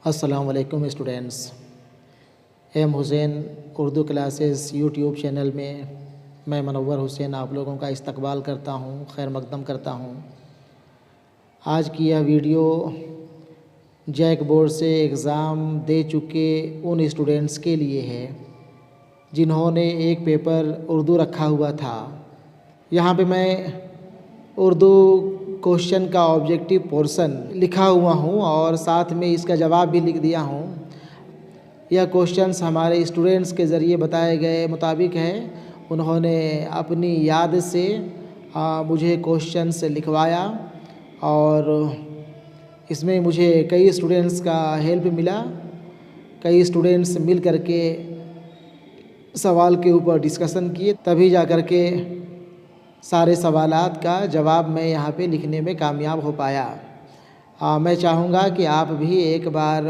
अस्सलाम वालेकुम students. M Hussain Urdu classes YouTube channel में मैं मनव्वर हुसैन आप लोगों का इस्तकबाल करता हूँ, खैर मकदम करता हूँ। आज की यह वीडियो जैक बोर्ड से एग्ज़ाम दे चुके उन स्टूडेंट्स के लिए है जिन्होंने एक पेपर उर्दू रखा हुआ था। यहाँ पे मैं उर्दू क्वेश्चन का ऑब्जेक्टिव पोर्शन लिखा हुआ हूँ और साथ में इसका जवाब भी लिख दिया हूँ। यह क्वेश्चंस हमारे स्टूडेंट्स के ज़रिए बताए गए मुताबिक है। उन्होंने अपनी याद से मुझे क्वेश्चंस लिखवाया और इसमें मुझे कई स्टूडेंट्स का हेल्प मिला। कई स्टूडेंट्स मिल करके सवाल के ऊपर डिस्कशन किए, तभी जा कर के सारे सवालात का जवाब मैं यहाँ पे लिखने में कामयाब हो पाया। मैं चाहूँगा कि आप भी एक बार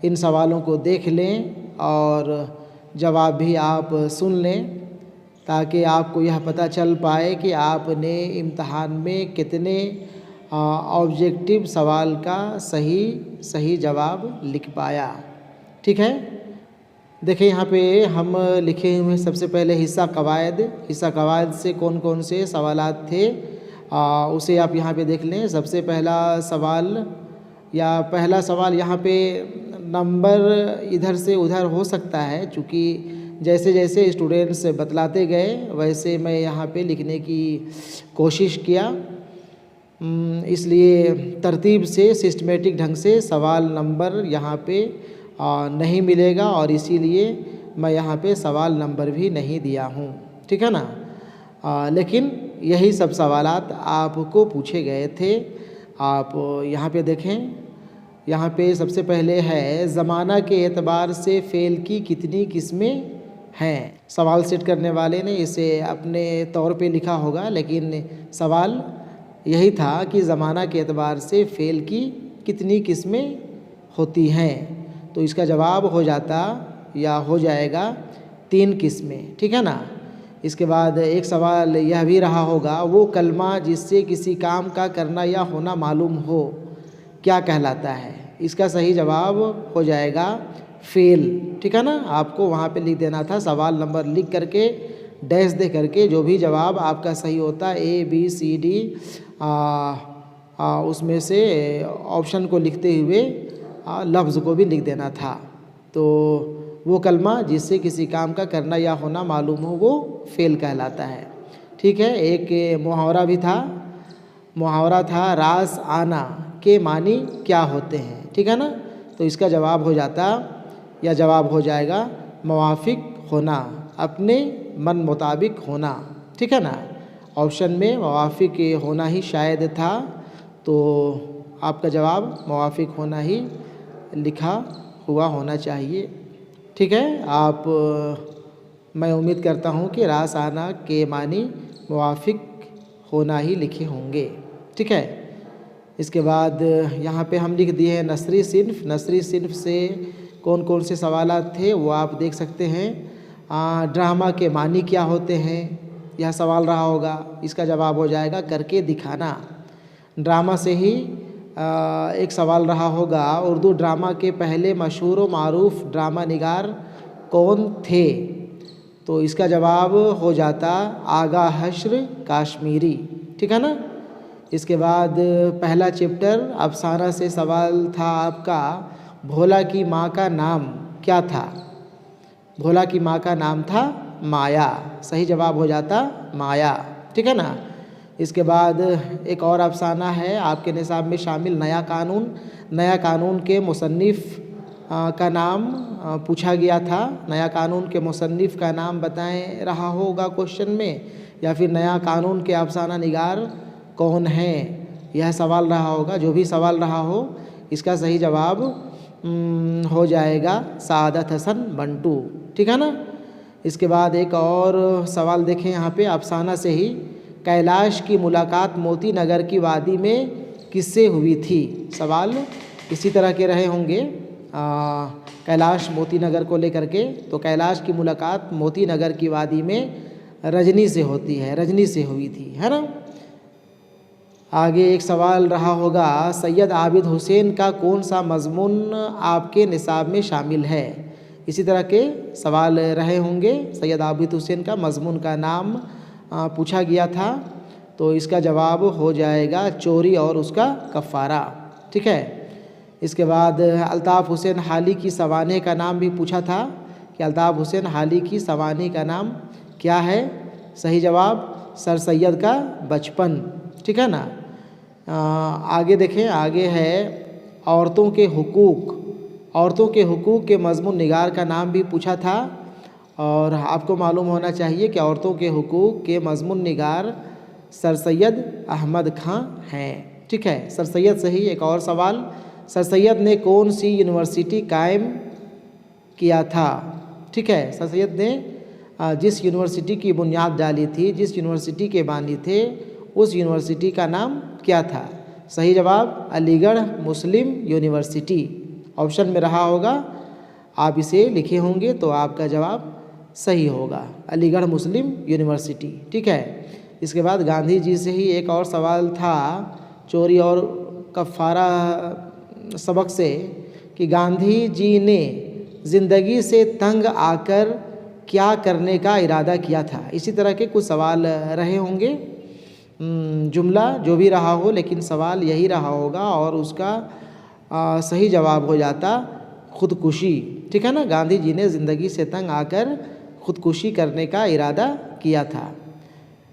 इन सवालों को देख लें और जवाब भी आप सुन लें, ताकि आपको यह पता चल पाए कि आपने इम्तहान में कितने ऑब्जेक्टिव सवाल का सही जवाब लिख पाया। ठीक है, देखिए यहाँ पे हम लिखे हुए सबसे पहले हिस्सा कवायद से कौन कौन से सवालात थे उसे आप यहाँ पे देख लें। सबसे पहला सवाल यहाँ पे नंबर इधर से उधर हो सकता है, चूँकि जैसे जैसे स्टूडेंट्स बतलाते गए वैसे मैं यहाँ पे लिखने की कोशिश किया। इसलिए तरतीब से सिस्टमेटिक ढंग से सवाल नंबर यहाँ पे नहीं मिलेगा और इसीलिए मैं यहाँ पे सवाल नंबर भी नहीं दिया हूँ। ठीक है ना। लेकिन यही सब सवालात आपको पूछे गए थे। आप यहाँ पे देखें, यहाँ पे सबसे पहले है ज़माना के एतबार से फ़ेल की कितनी किस्में हैं। सवाल सेट करने वाले ने इसे अपने तौर पे लिखा होगा, लेकिन सवाल यही था कि ज़माना के एतबार से फ़ेल की कितनी किस्में होती हैं। तो इसका जवाब हो जाएगा 3 किस्में। ठीक है ना। इसके बाद एक सवाल यह भी रहा होगा, वो कलमा जिससे किसी काम का करना या होना मालूम हो क्या कहलाता है। इसका सही जवाब हो जाएगा फ़ेल। ठीक है ना। आपको वहाँ पे लिख देना था, सवाल नंबर लिख करके डैश दे करके जो भी जवाब आपका सही होता है ABCD उसमें से ऑप्शन को लिखते हुए लफ्ज़ को भी लिख देना था। तो वो कलमा जिससे किसी काम का करना या होना मालूम हो वो फ़ेल कहलाता है। ठीक है। एक मुहावरा था रास आना के मानी क्या होते हैं। ठीक है ना। तो इसका जवाब हो जाएगा मुवाफ़िक होना, अपने मन मुताबिक होना। ठीक है ना। ऑप्शन में मुवाफ़िक होना ही शायद था, तो आपका जवाब मुवाफ़िक होना ही लिखा हुआ होना चाहिए। ठीक है। मैं उम्मीद करता हूँ कि रास आना के मानी मुवाफ़िक होना ही लिखे होंगे। ठीक है। इसके बाद यहाँ पे हम लिख दिए हैं नसरी सिन्फ़ से कौन कौन से सवालात थे वो आप देख सकते हैं। ड्रामा के मानी क्या होते हैं, यह सवाल रहा होगा। इसका जवाब हो जाएगा करके दिखाना। ड्रामा से ही एक सवाल रहा होगा, उर्दू ड्रामा के पहले मशहूर व मारूफ ड्रामा निगार कौन थे। तो इसका जवाब हो जाता आगा हश्र काश्मीरी। ठीक है ना। इसके बाद पहला चैप्टर अफसाना से सवाल था आपका, भोला की माँ का नाम क्या था। भोला की माँ का नाम था माया। सही जवाब हो जाता माया। ठीक है ना। इसके बाद एक और अफसाना है आपके निसाब में शामिल, नया कानून के मुसन्निफ़ का नाम पूछा गया था। नया कानून के मुसन्निफ़ का नाम बताएं रहा होगा क्वेश्चन में, या फिर नया कानून के अफसाना निगार कौन हैं, यह सवाल रहा होगा। जो भी सवाल रहा हो इसका सही जवाब हो जाएगा सादत हसन बंटू। ठीक है ना। इसके बाद एक और सवाल देखें यहाँ पे अफसाना से ही, कैलाश की मुलाकात मोती नगर की वादी में किससे हुई थी। सवाल इसी तरह के रहे होंगे कैलाश मोती नगर को लेकर के। तो कैलाश की मुलाकात मोती नगर की वादी में रजनी से हुई थी, है ना। आगे एक सवाल रहा होगा, सैयद आबिद हुसैन का कौन सा मज़मून आपके निसाब में शामिल है। इसी तरह के सवाल रहे होंगे। सैयद आबिद हुसैन का मज़मून का नाम पूछा गया था, तो इसका जवाब हो जाएगा चोरी और उसका कफ़ारा। ठीक है। इसके बाद अल्ताफ़ हुसैन हाली की सवानह का नाम भी पूछा था कि अल्ताफ़ हुसैन हाली की सवानह का नाम क्या है। सही जवाब सर सैयद का बचपन। ठीक है ना। आगे देखें, आगे है औरतों के हुकूक। औरतों के हुकूक के मज़मून निगार का नाम भी पूछा था, और आपको मालूम होना चाहिए कि औरतों के हुकूक के मज़मून निगार सर सैयद अहमद खां हैं। ठीक है। सर सैयद से ही एक और सवाल, सर सैयद ने कौन सी यूनिवर्सिटी कायम किया था। ठीक है। सर सैयद ने जिस यूनिवर्सिटी की बुनियाद डाली थी, जिस यूनिवर्सिटी के बानी थे, उस यूनिवर्सिटी का नाम क्या था। सही जवाब अलीगढ़ मुस्लिम यूनिवर्सिटी। ऑप्शन में रहा होगा, आप इसे लिखे होंगे तो आपका जवाब सही होगा, अलीगढ़ मुस्लिम यूनिवर्सिटी। ठीक है। इसके बाद गांधी जी से ही एक और सवाल था चोरी और कफ़ारा सबक से, कि गांधी जी ने ज़िंदगी से तंग आकर क्या करने का इरादा किया था। इसी तरह के कुछ सवाल रहे होंगे। जुमला जो भी रहा हो, लेकिन सवाल यही रहा होगा और उसका सही जवाब हो जाता ख़ुदकुशी। ठीक है ना। गांधी जी ने ज़िंदगी से तंग आकर ख़ुदकुशी करने का इरादा किया था।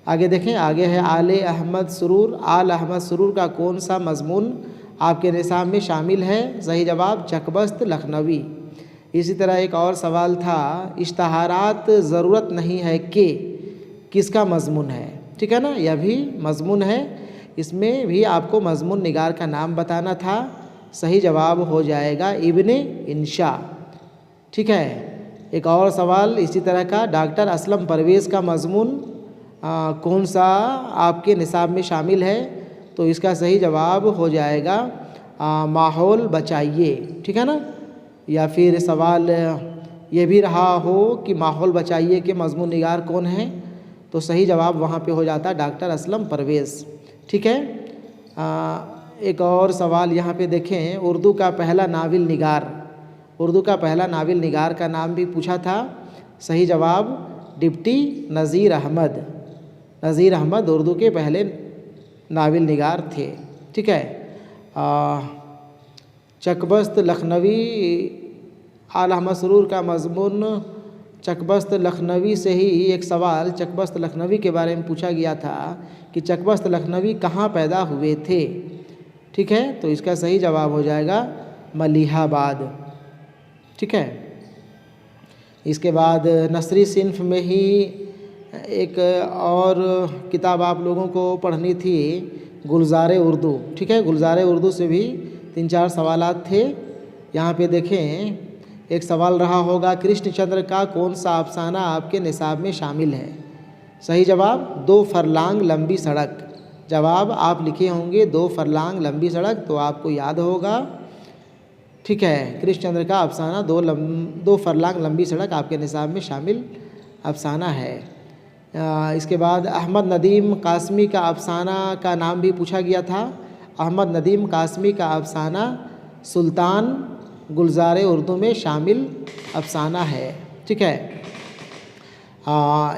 आगे देखें, आगे है आल अहमद सुरूर। आल अहमद सुरूर का कौन सा मज़मून आपके निसाब में शामिल है। सही जवाब चकबस्त लखनवी। इसी तरह एक और सवाल था, इश्तहारात ज़रूरत नहीं है कि किसका मज़मून है। ठीक है ना। यह भी मज़मून है, इसमें भी आपको मज़मून निगार का नाम बताना था। सही जवाब हो जाएगा इब्ने इंशा। ठीक है। एक और सवाल इसी तरह का, डॉक्टर असलम परवेज़ का मज़मून कौन सा आपके निसाब में शामिल है। तो इसका सही जवाब हो जाएगा माहौल बचाइए। ठीक है ना। या फिर सवाल ये भी रहा हो कि माहौल बचाइए के मज़मून निगार कौन है, तो सही जवाब वहाँ पे हो जाता डॉक्टर असलम परवेज़। ठीक है। एक और सवाल यहाँ पे देखें, उर्दू का पहला नाविल निगार। उर्दू का पहला नाविल निगार का नाम भी पूछा था। सही जवाब डिप्टी नज़ीर अहमद। नज़ीर अहमद उर्दू के पहले नाविल निगार थे। ठीक है। चकबस्त लखनवी, आल अहमद सुरूर का मज़मून चकबस्त लखनवी से ही एक सवाल चकबस्त लखनवी के बारे में पूछा गया था कि चकबस्त लखनवी कहाँ पैदा हुए थे। ठीक है। तो इसका सही जवाब हो जाएगा मलिहाबाद। ठीक है। इसके बाद नसरी सिन्फ में ही एक और किताब आप लोगों को पढ़नी थी, गुलज़ार उर्दू। ठीक है। गुलज़ार उर्दू से भी 3-4 सवालात थे। यहाँ पे देखें, एक सवाल रहा होगा, कृष्णचंद्र का कौन सा अफसाना आपके निसाब में शामिल है। सही जवाब 2 फरलांग लंबी सड़क। जवाब आप लिखे होंगे 2 फरलांग लंबी सड़क, तो आपको याद होगा। ठीक है। कृष्णचंद्र का अफसाना 2 फरलांग लंबी सड़क आपके निसाब में शामिल अफसाना है। इसके बाद अहमद नदीम कासमी का अफसाना का नाम भी पूछा गया था। अहमद नदीम कासमी का अफसाना सुल्तान गुलज़ार उर्दू में शामिल अफसाना है। ठीक है।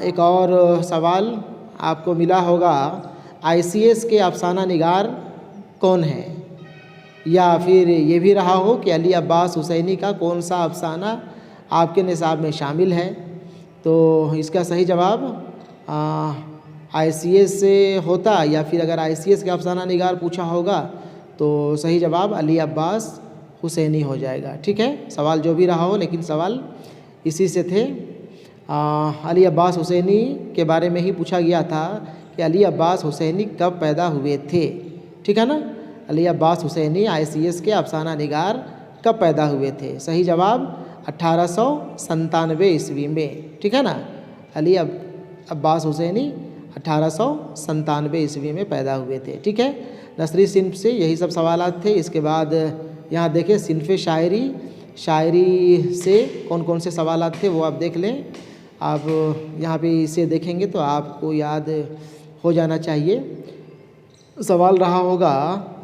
एक और सवाल आपको मिला होगा, ICS के अफसाना निगार कौन है। या फिर ये भी रहा हो कि अली अब्बास हुसैनी का कौन सा अफसाना आपके निसाब में शामिल है। तो इसका सही जवाब ICS से होता, या फिर अगर ICS के अफसाना निगार पूछा होगा तो सही जवाब अली अब्बास हुसैनी हो जाएगा। ठीक है। सवाल जो भी रहा हो, लेकिन सवाल इसी से थे। अली अब्बास हुसैनी के बारे में ही पूछा गया था कि अली अब्बास हुसैनी कब पैदा हुए थे। ठीक है ना। अली अब्बास हुसैनी ICS के अफसाना निगार कब पैदा हुए थे। सही जवाब 1897 ईस्वी में। ठीक है ना। अली अब्बास हुसैनी 1897 ईस्वी में पैदा हुए थे। ठीक है। नसरी सिन्फ से यही सब सवालात थे। इसके बाद यहाँ देखें, सिन्फ शायरी से कौन कौन से सवालात थे वो आप देख लें। आप यहाँ पे इसे देखेंगे तो आपको याद हो जाना चाहिए। सवाल रहा होगा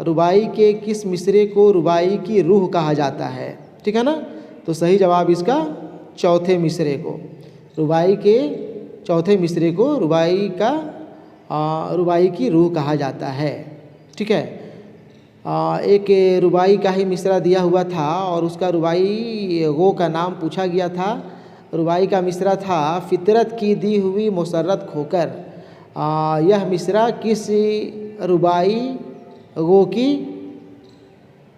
रुबाई के किस मिसरे को रुबाई की रूह कहा जाता है, ठीक है ना। तो सही जवाब इसका चौथे मिसरे को, रुबाई के चौथे मिसरे को रुबाई की रूह कहा जाता है, ठीक है। एक रुबाई का ही मिसरा दिया हुआ था और उसका रुबाई गो का नाम पूछा गया था। रुबाई का मिसरा था फितरत की दी हुई मुसर्रत खोकर। यह मिसरा किस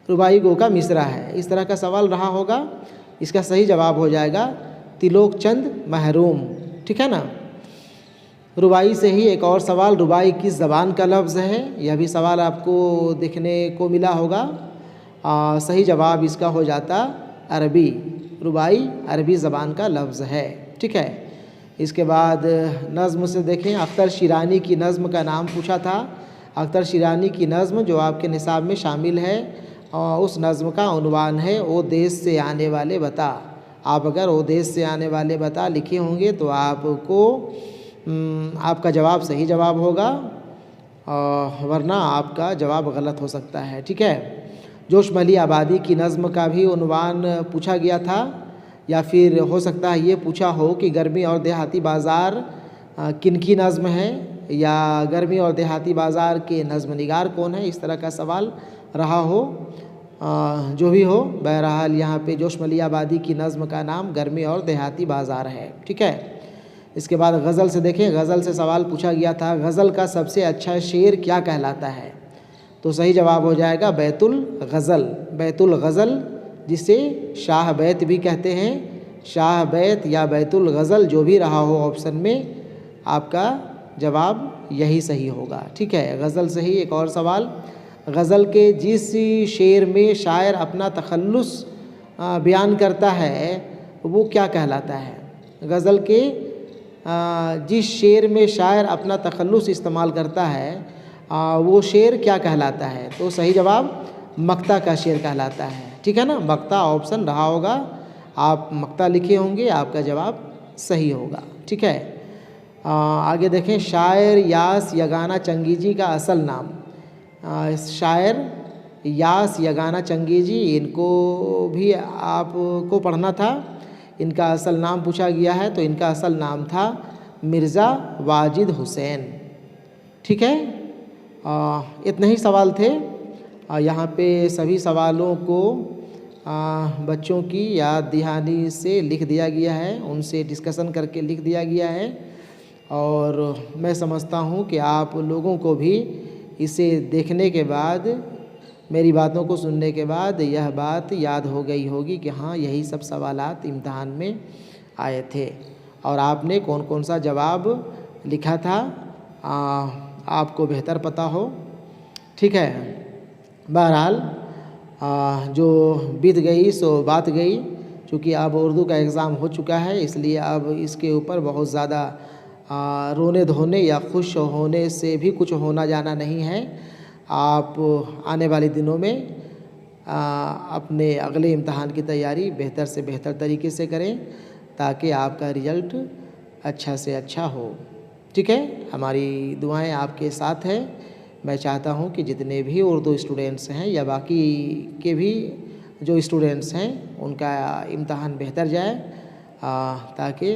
रुबाई गो का मिसरा है, इस तरह का सवाल रहा होगा। इसका सही जवाब हो जाएगा तिलोक चंद महरूम, ठीक है ना। रुबाई से ही एक और सवाल, रुबाई किस ज़बान का लफ्ज़ है, यह भी सवाल आपको देखने को मिला होगा। सही जवाब इसका हो जाता अरबी, रुबाई अरबी ज़बान का लफ्ज़ है, ठीक है। इसके बाद नज़्म से देखें, अख्तर शिरानी की नज़्म का नाम पूछा था। अख्तर शिरानी की नज़्म जो आपके निसाब में शामिल है, उस नज़्म का उन्वान है ओ देश से आने वाले बता। आप अगर ओ देश से आने वाले बता लिखे होंगे तो आपका जवाब सही जवाब होगा, वरना आपका जवाब गलत हो सकता है, ठीक है। जोशमली आबादी की नज़्म का भी उन्वान पूछा गया था, या फिर हो सकता है ये पूछा हो कि गर्मी और देहाती बाज़ार किन की नज़्म है, या गर्मी और देहाती बाज़ार के नज़्म निगार कौन है, इस तरह का सवाल रहा हो। जो भी हो, बहरहाल यहाँ पे जोशमली आबादी की नज़्म का नाम गर्मी और देहाती बाज़ार है, ठीक है। इसके बाद गज़ल से देखें, गज़ल से सवाल पूछा गया था गज़ल का सबसे अच्छा शेर क्या कहलाता है। तो सही जवाब हो जाएगा बैतुल गज़ल। बैतुल गज़ल जिसे शाह बैत भी कहते हैं, शाह बैत या बैतुल गज़ल जो भी रहा हो ऑप्शन में, आपका जवाब यही सही होगा, ठीक है। गज़ल से ही एक और सवाल, गज़ल के जिस शेर में शायर अपना तखल्लुस बयान करता है वो क्या कहलाता है। गज़ल के जिस शेर में शायर अपना तखल्लुस इस्तेमाल करता है वो शेर क्या कहलाता है। तो सही जवाब मक्ता का शेर कहलाता है, ठीक है ना। मक्ता ऑप्शन रहा होगा, आप मक्ता लिखे होंगे, आपका जवाब सही होगा, ठीक है। आगे देखें, शायर यास यगाना चंगीजी का असल नाम। शायर यास यगाना चंगीजी, इनको भी आपको पढ़ना था। इनका असल नाम पूछा गया है तो इनका असल नाम था मिर्ज़ा वाजिद हुसैन, ठीक है। इतने ही सवाल थे। यहाँ पे सभी सवालों को बच्चों की याद दहानी से लिख दिया गया है, उनसे डिस्कशन करके लिख दिया गया है। और मैं समझता हूँ कि आप लोगों को भी इसे देखने के बाद, मेरी बातों को सुनने के बाद यह बात याद हो गई होगी कि हाँ यही सब सवालात इम्तहान में आए थे और आपने कौन कौन सा जवाब लिखा था आपको बेहतर पता हो, ठीक है। बहरहाल जो बीत गई सो बात गई। चूँकि अब उर्दू का एग्ज़ाम हो चुका है, इसलिए अब इसके ऊपर बहुत ज़्यादा रोने धोने या खुश होने से भी कुछ होना जाना नहीं है। आप आने वाले दिनों में अपने अगले इम्तहान की तैयारी बेहतर से बेहतर तरीके से करें ताकि आपका रिज़ल्ट अच्छा से अच्छा हो, ठीक है। हमारी दुआएं आपके साथ है। मैं चाहता हूं कि जितने भी उर्दू स्टूडेंट्स हैं या बाकी के भी जो स्टूडेंट्स हैं उनका इम्तहान बेहतर जाए, ताकि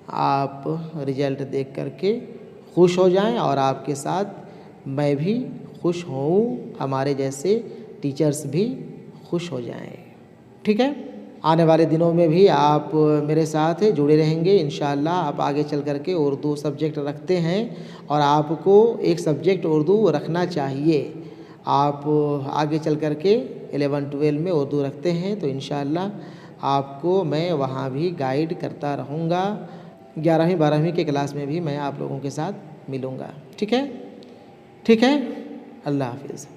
आप रिज़ल्ट देख करके खुश हो जाएं और आपके साथ मैं भी खुश हूँ, हमारे जैसे टीचर्स भी खुश हो जाएं, ठीक है। आने वाले दिनों में भी आप मेरे साथ जुड़े रहेंगे इंशाअल्लाह। आप आगे चल कर के उर्दू सब्जेक्ट रखते हैं और आपको एक सब्जेक्ट उर्दू रखना चाहिए। आप आगे चल कर के 11-12 में उर्दू रखते हैं तो इंशाअल्लाह आपको मैं वहाँ भी गाइड करता रहूँगा। 11वीं 12वीं के क्लास में भी मैं आप लोगों के साथ मिलूँगा, ठीक है। अल्लाह हाफिज़।